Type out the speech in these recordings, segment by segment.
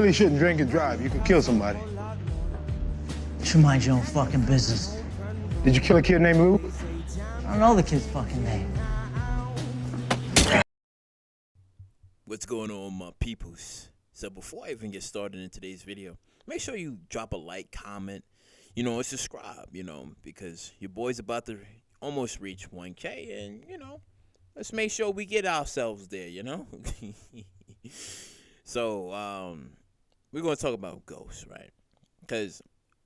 really shouldn't drink and drive. You could kill somebody. You mind your own fucking business. Did you kill a kid named Luke? I don't know the kid's fucking name. What's going on, my peoples? So before I even get started in today's video, make sure you drop a like, comment, and subscribe, because your boy's about to almost reach 1K, and, let's make sure we get ourselves there, So, we're going to talk about Ghost, right? Because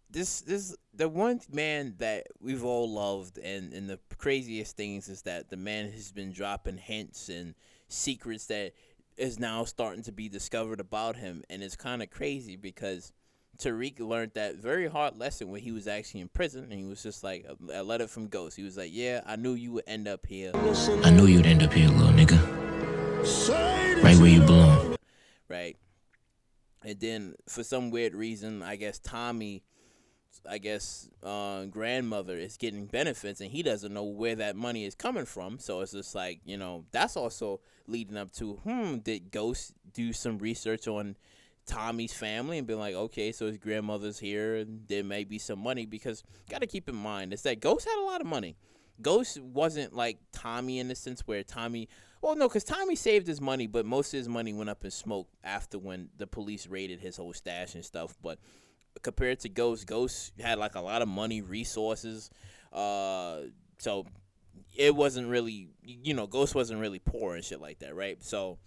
this the one man that we've all loved, and the craziest things is that the man has been dropping hints and secrets that is now starting to be discovered about him, and it's kind of crazy because Tariq learned that very hard lesson when he was actually in prison, and he was just like a letter from Ghost. He was like, yeah, I knew you would end up here. I knew you'd end up here, little nigga. Right where you belong. Right. And then for some weird reason, I guess Tommy, grandmother is getting benefits, and he doesn't know where that money is coming from. So it's just like, that's also leading up to, did Ghost do some research on Tommy's family and be like, okay, so his grandmother's here and there may be some money? Because got to keep in mind is that Ghost had a lot of money. Ghost wasn't like Tommy in the sense where because Tommy saved his money, but most of his money went up in smoke after when the police raided his whole stash and stuff. But compared to Ghost had like a lot of money, resources. So it wasn't really, Ghost wasn't really poor and shit like that, right? So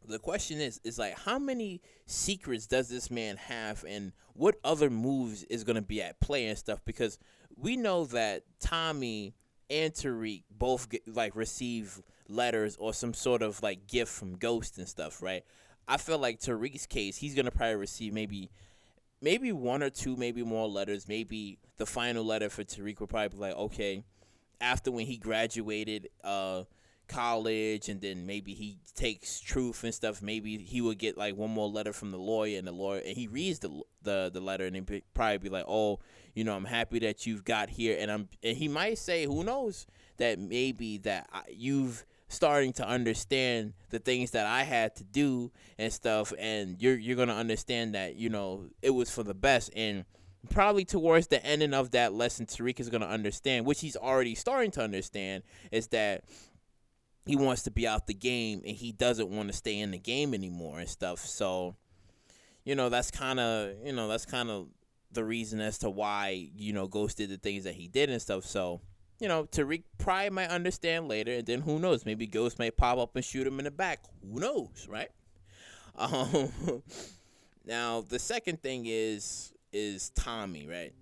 the question is like, how many secrets does this man have, and what other moves is going to be at play and stuff? Because we know that Tommy and Tariq both receive letters or some sort of like gift from Ghost and stuff, right? I feel like Tariq's case, he's going to probably receive maybe one or two, maybe more letters. Maybe the final letter for Tariq would probably be like, okay, after when he graduated college, and then maybe he takes truth and stuff, maybe he would get like one more letter from the lawyer, and he reads the letter, and he'd probably be like, oh, I'm happy that you've got here, and he might say, who knows, that maybe that you've starting to understand the things that I had to do and stuff, and you're gonna understand that it was for the best. And probably towards the ending of that lesson, Tariq is gonna understand, which he's already starting to understand, is that he wants to be out the game and he doesn't want to stay in the game anymore and stuff. So that's kind of the reason as to why Ghost did the things that he did and stuff. So Tariq probably might understand later, and then who knows? Maybe Ghost may pop up and shoot him in the back. Who knows, right? Now the second thing is Tommy, right?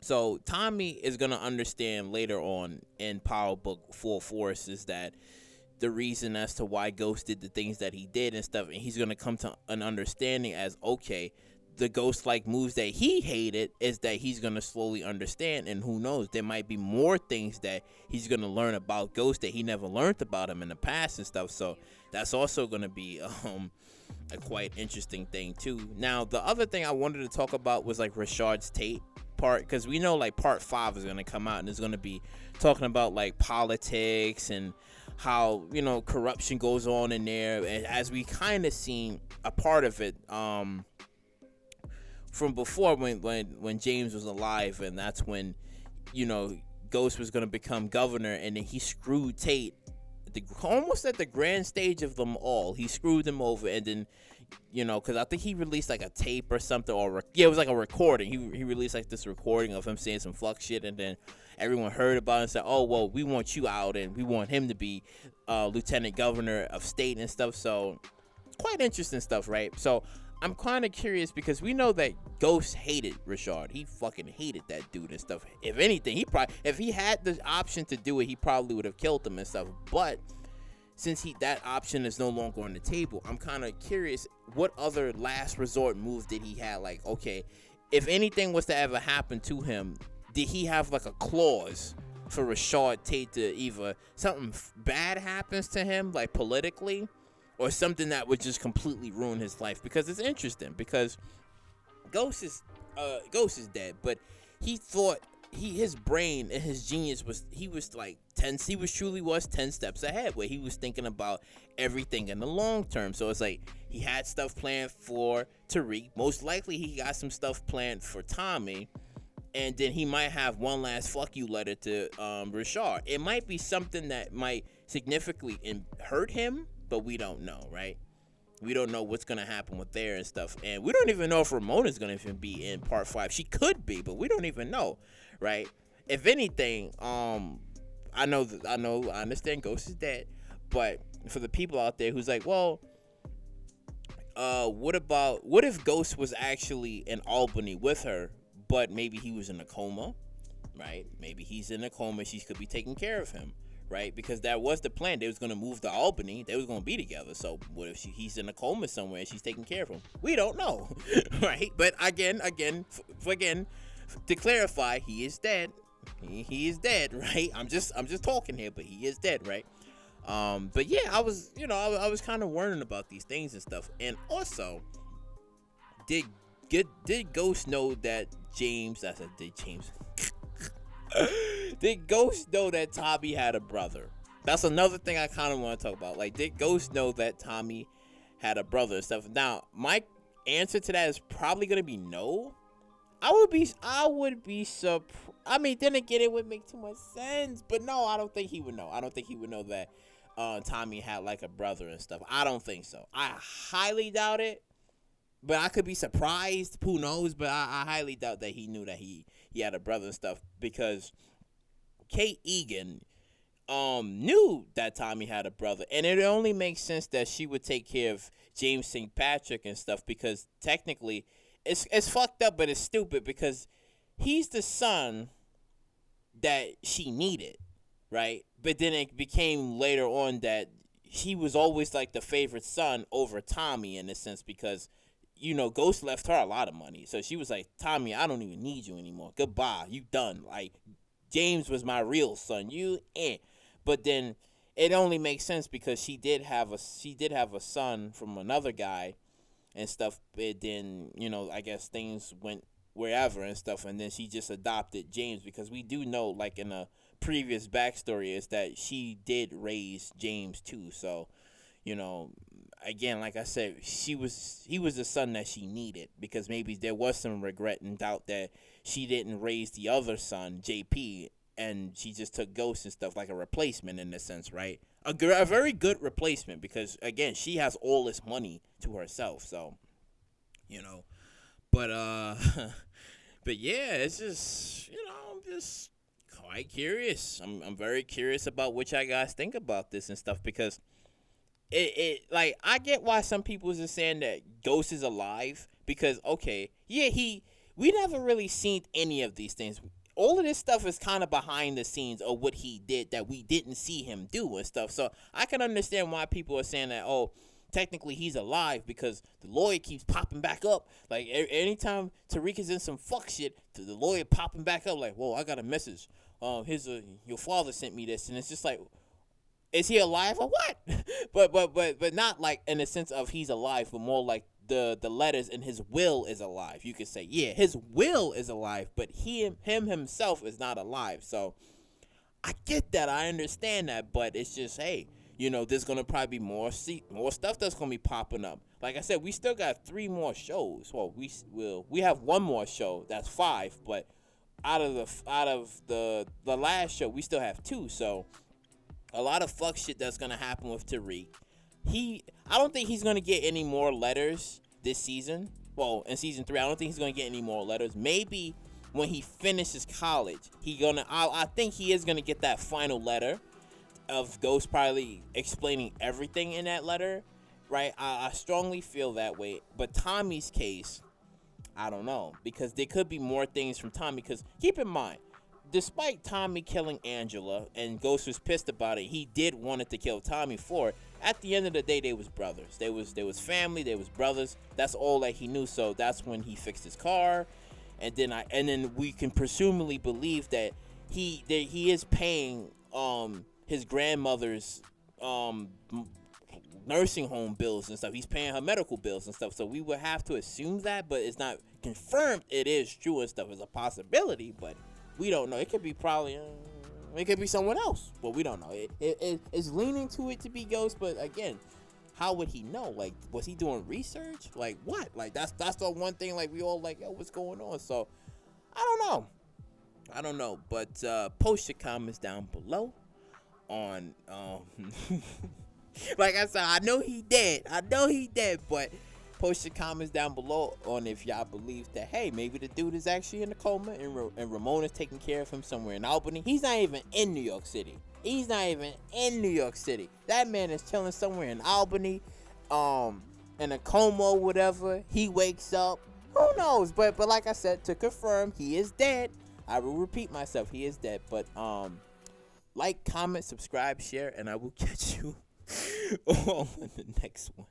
So Tommy is gonna understand later on in Power Book 4 Forces that the reason as to why Ghost did the things that he did and stuff, and he's gonna come to an understanding as, okay, the Ghost-like moves that he hated is that he's going to slowly understand, and who knows, there might be more things that he's going to learn about Ghost that he never learned about him in the past and stuff. So that's also going to be a quite interesting thing too. Now the other thing I wanted to talk about was like Rashard's Tate part, because we know like part 5 is going to come out and it's going to be talking about like politics and how corruption goes on in there, and as we kind of seen a part of it from before when James was alive, and that's when Ghost was going to become governor, and then he screwed Tate almost at the grand stage of them all. He screwed him over, and then because I think he released like a tape or something, it was like a recording. He released like this recording of him saying some fuck shit, and then everyone heard about it and said, oh well, we want you out and we want him to be lieutenant governor of state and stuff. So quite interesting stuff, right? So I'm kind of curious because we know that Ghost hated Rashard. He fucking hated that dude and stuff. If anything, if he had the option to do it, he probably would have killed him and stuff. But since that option is no longer on the table, I'm kind of curious what other last resort move did he have? Like, okay, if anything was to ever happen to him, did he have like a clause for Rashard Tate to either something bad happens to him, like politically, or something that would just completely ruin his life? Because it's interesting, because Ghost is dead, but he thought his brain and his genius was truly 10 steps ahead, where he was thinking about everything in the long term. So it's like he had stuff planned for Tariq. Most likely he got some stuff planned for Tommy, and then he might have one last fuck you letter to Rashard. It might be something that might significantly hurt him, but we don't know, right? We don't know what's gonna happen with there and stuff, and we don't even know if Ramona's gonna even be in part 5. She could be, but we don't even know, right? If anything, I understand Ghost is dead, but for the people out there who's like, well, what if Ghost was actually in Albany with her, but maybe he was in a coma, right? Maybe he's in a coma. She could be taking care of him. Right, because that was the plan. They was gonna move to Albany. They was gonna be together. So what if he's in a coma somewhere and she's taking care of him? We don't know, right? But again, to clarify, he is dead. He is dead, right? I'm just talking here, but he is dead, right? But yeah, I was kind of worrying about these things and stuff. And also, did Ghost know that James? I said, did James? Did Ghost know that Tommy had a brother? That's another thing I kind of want to talk about. Like, did Ghost know that Tommy had a brother and stuff? Now, my answer to that is probably gonna be no. I would be surprised. I mean, then again, it would make too much sense. But no, I don't think he would know. I don't think he would know that Tommy had like a brother and stuff. I don't think so. I highly doubt it. But I could be surprised. Who knows? But I highly doubt that he knew that he had a brother and stuff, because Kate Egan knew that Tommy had a brother, and it only makes sense that she would take care of James St. Patrick and stuff, because technically it's fucked up, but it's stupid, because he's the son that she needed, right? But then it became later on that he was always like the favorite son over Tommy in a sense, because Ghost left her a lot of money. So she was like, Tommy, I don't even need you anymore. Goodbye. You done. Like, James was my real son. But then it only makes sense because she did have a son from another guy and stuff. But then, I guess things went wherever and stuff. And then she just adopted James, because we do know, like in a previous backstory, is that she did raise James too. So, again, like I said, he was the son that she needed, because maybe there was some regret and doubt that she didn't raise the other son, JP, and she just took Ghost and stuff, like a replacement in a sense, right? A very good replacement, because again, she has all this money to herself, so but but yeah, it's just I'm just quite curious. I'm very curious about what y'all guys think about this and stuff, because it like, I get why some people is just saying that Ghost is alive, because okay, yeah, we never really seen any of these things. All of this stuff is kind of behind the scenes of what he did that we didn't see him do and stuff. So I can understand why people are saying that, oh, technically he's alive, because the lawyer keeps popping back up. Like, anytime Tariq is in some fuck shit, the lawyer popping back up like, whoa, I got a message. Your father sent me this, and it's just like, is he alive or what? but not like in the sense of he's alive, but more like the letters in his will is alive. You could say, yeah, his will is alive, but him himself is not alive. So I get that, I understand that, but it's just, hey, there's gonna probably be more stuff that's gonna be popping up. Like I said, we still got 3 more shows. Well, we have 1 more show. That's 5, but out of the last show, we still have 2. So a lot of fuck shit that's gonna happen with Tariq. I don't think he's gonna get any more letters this season. Well, in season 3, I don't think he's gonna get any more letters. Maybe when he finishes college, I think he is gonna get that final letter of Ghost probably explaining everything in that letter, right? I strongly feel that way. But Tommy's case, I don't know, because there could be more things from Tommy. Because keep in mind, despite Tommy killing Angela, and Ghost was pissed about it, he did wanted to kill Tommy for it. At the end of the day, they was brothers. They was family. They was brothers. That's all that he knew. So that's when he fixed his car, and then we can presumably believe that he is paying his grandmother's nursing home bills and stuff. He's paying her medical bills and stuff. So we would have to assume that, but it's not confirmed. It is true and stuff. It's a possibility, but We don't know. It could be probably. It could be someone else, but we don't know. It's leaning to it to be Ghost, but again, how would he know? Like, was he doing research? Like, what? Like, that's the one thing. Like, we all like, yo, what's going on? So, I don't know. But post your comments down below on like I said, I know he dead, but post your comments down below on if y'all believe that, hey, maybe the dude is actually in a coma and Ramona's taking care of him somewhere in Albany. He's not even in New York City. That man is chilling somewhere in Albany, in a coma or whatever. He wakes up. Who knows? But like I said, to confirm, he is dead. I will repeat myself, he is dead. But like, comment, subscribe, share, and I will catch you all in the next one.